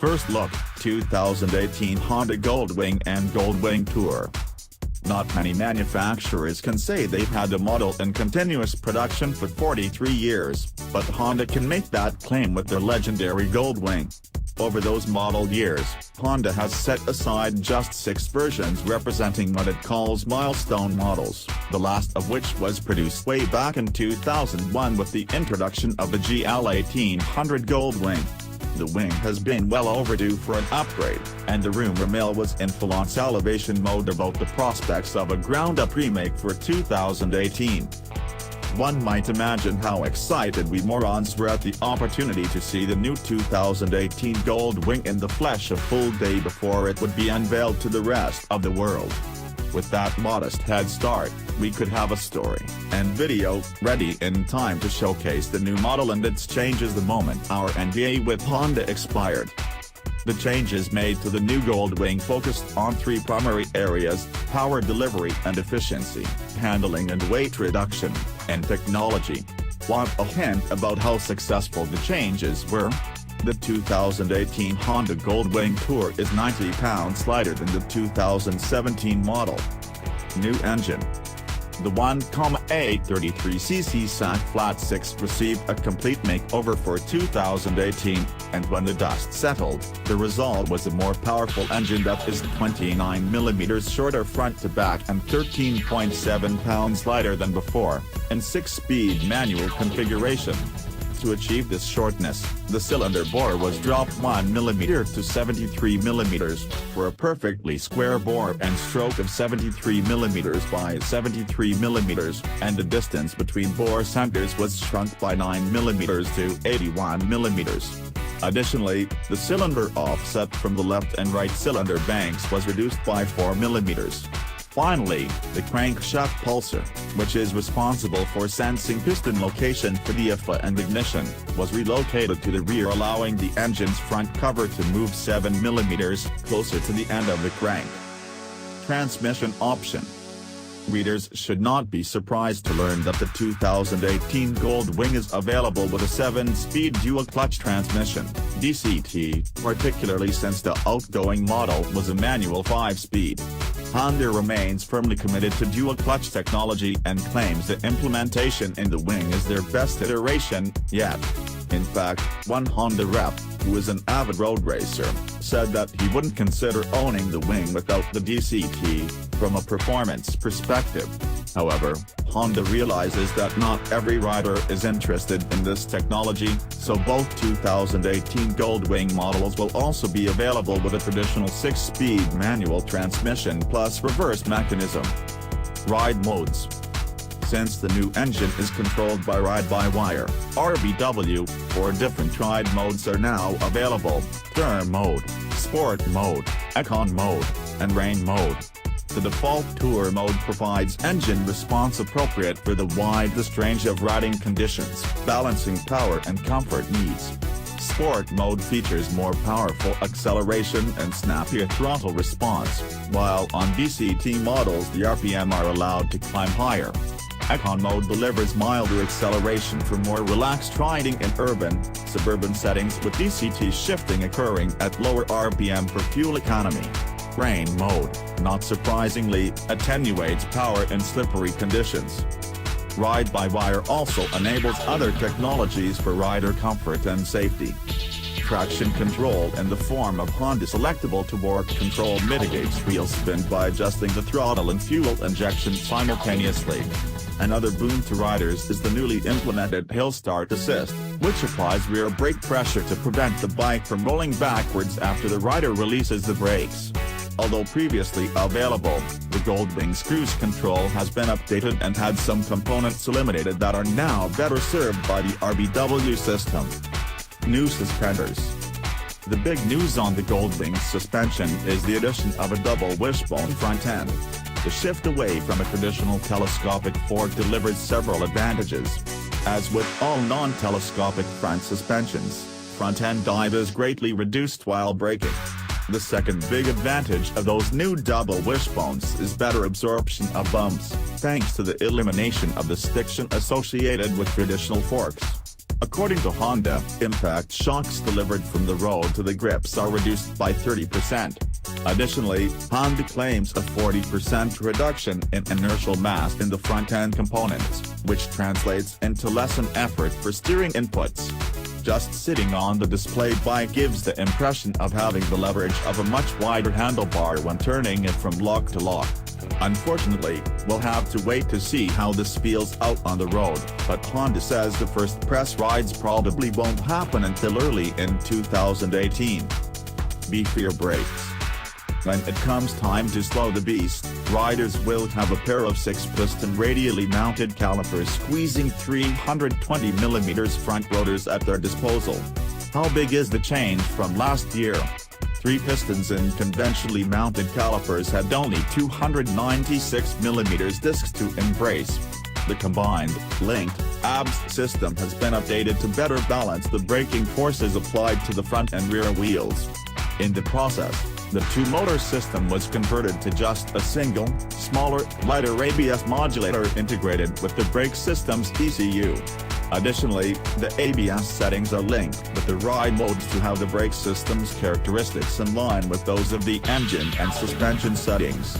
First look, 2018 Honda Gold Wing and Gold Wing Tour. Not many manufacturers can say they've had a model in continuous production for 43 years, but Honda can make that claim with their legendary Gold Wing. Over those model years, Honda has set aside just 6 versions representing what it calls milestone models, the last of which was produced way back in 2001 with the introduction of the GL1800 Gold Wing. The wing has been well overdue for an upgrade, and the rumor mill was in full-on salivation mode about the prospects of a ground-up remake for 2018. One might imagine how excited we morons were at the opportunity to see the new 2018 Gold Wing in the flesh a full day before it would be unveiled to the rest of the world. With that modest head start, we could have a story and video ready in time to showcase the new model and its changes the moment our NDA with Honda expired. The changes made to the new Gold Wing focused on 3 primary areas: power delivery and efficiency, handling and weight reduction, and technology. Want a hint about how successful the changes were? The 2018 Honda Gold Wing Tour is 90 pounds lighter than the 2017 model. New engine. The 1.833cc SAC Flat 6 received a complete makeover for 2018, and when the dust settled, the result was a more powerful engine that is 29mm shorter front to back and 13.7 pounds lighter than before, in 6-speed manual configuration. To achieve this shortness, the cylinder bore was dropped 1mm to 73mm, for a perfectly square bore and stroke of 73mm by 73mm, and the distance between bore centers was shrunk by 9mm to 81mm. Additionally, the cylinder offset from the left and right cylinder banks was reduced by 4mm. Finally, the crankshaft pulser, which is responsible for sensing piston location for diaphragm and ignition, was relocated to the rear, allowing the engine's front cover to move 7mm closer to the end of the crank. Transmission option. Readers should not be surprised to learn that the 2018 Gold Wing is available with a 7-speed dual-clutch transmission, DCT, particularly since the outgoing model was a manual 5-speed. Honda remains firmly committed to dual-clutch technology and claims the implementation in the Wing is their best iteration yet. In fact, one Honda rep, who is an avid road racer, said that he wouldn't consider owning the Wing without the DCT, from a performance perspective. However, Honda realizes that not every rider is interested in this technology, so both 2018 Gold Wing models will also be available with a traditional 6-speed manual transmission plus reverse mechanism. Ride modes. Since the new engine is controlled by ride-by-wire, RBW, 4 different ride modes are now available: Touring mode, Sport mode, Econ mode, and Rain mode. The default Tour mode provides engine response appropriate for the widest range of riding conditions, balancing power and comfort needs. Sport mode features more powerful acceleration and snappier throttle response, while on DCT models the RPM are allowed to climb higher. Econ mode delivers milder acceleration for more relaxed riding in urban, suburban settings, with DCT shifting occurring at lower RPM for fuel economy. Rain mode, not surprisingly, attenuates power in slippery conditions. Ride-by-wire also enables other technologies for rider comfort and safety. Traction control in the form of Honda selectable torque control mitigates wheel spin by adjusting the throttle and fuel injection simultaneously. Another boon to riders is the newly implemented Hill Start Assist, which applies rear brake pressure to prevent the bike from rolling backwards after the rider releases the brakes. Although previously available, the Gold Wing's cruise control has been updated and had some components eliminated that are now better served by the RBW system. New suspenders. The big news on the Gold Wing's suspension is the addition of a double-wishbone front end. The shift away from a traditional telescopic fork delivers several advantages. As with all non-telescopic front suspensions, front-end dive is greatly reduced while braking. The second big advantage of those new double wishbones is better absorption of bumps, thanks to the elimination of the stiction associated with traditional forks. According to Honda, impact shocks delivered from the road to the grips are reduced by 30%. Additionally, Honda claims a 40% reduction in inertial mass in the front-end components, which translates into lessened effort for steering inputs. Just sitting on the displayed bike gives the impression of having the leverage of a much wider handlebar when turning it from lock to lock. Unfortunately, we'll have to wait to see how this feels out on the road, but Honda says the first press rides probably won't happen until early in 2018. Be for your brakes. When it comes time to slow the beast, riders will have a pair of 6-piston radially mounted calipers squeezing 320mm front rotors at their disposal. How big is the change from last year? 3 pistons in conventionally mounted calipers had only 296mm discs to embrace. The combined, linked, ABS system has been updated to better balance the braking forces applied to the front and rear wheels. In the process, the two-motor system was converted to just a single, smaller, lighter ABS modulator integrated with the brake system's ECU. Additionally, the ABS settings are linked with the ride modes to have the brake system's characteristics in line with those of the engine and suspension settings.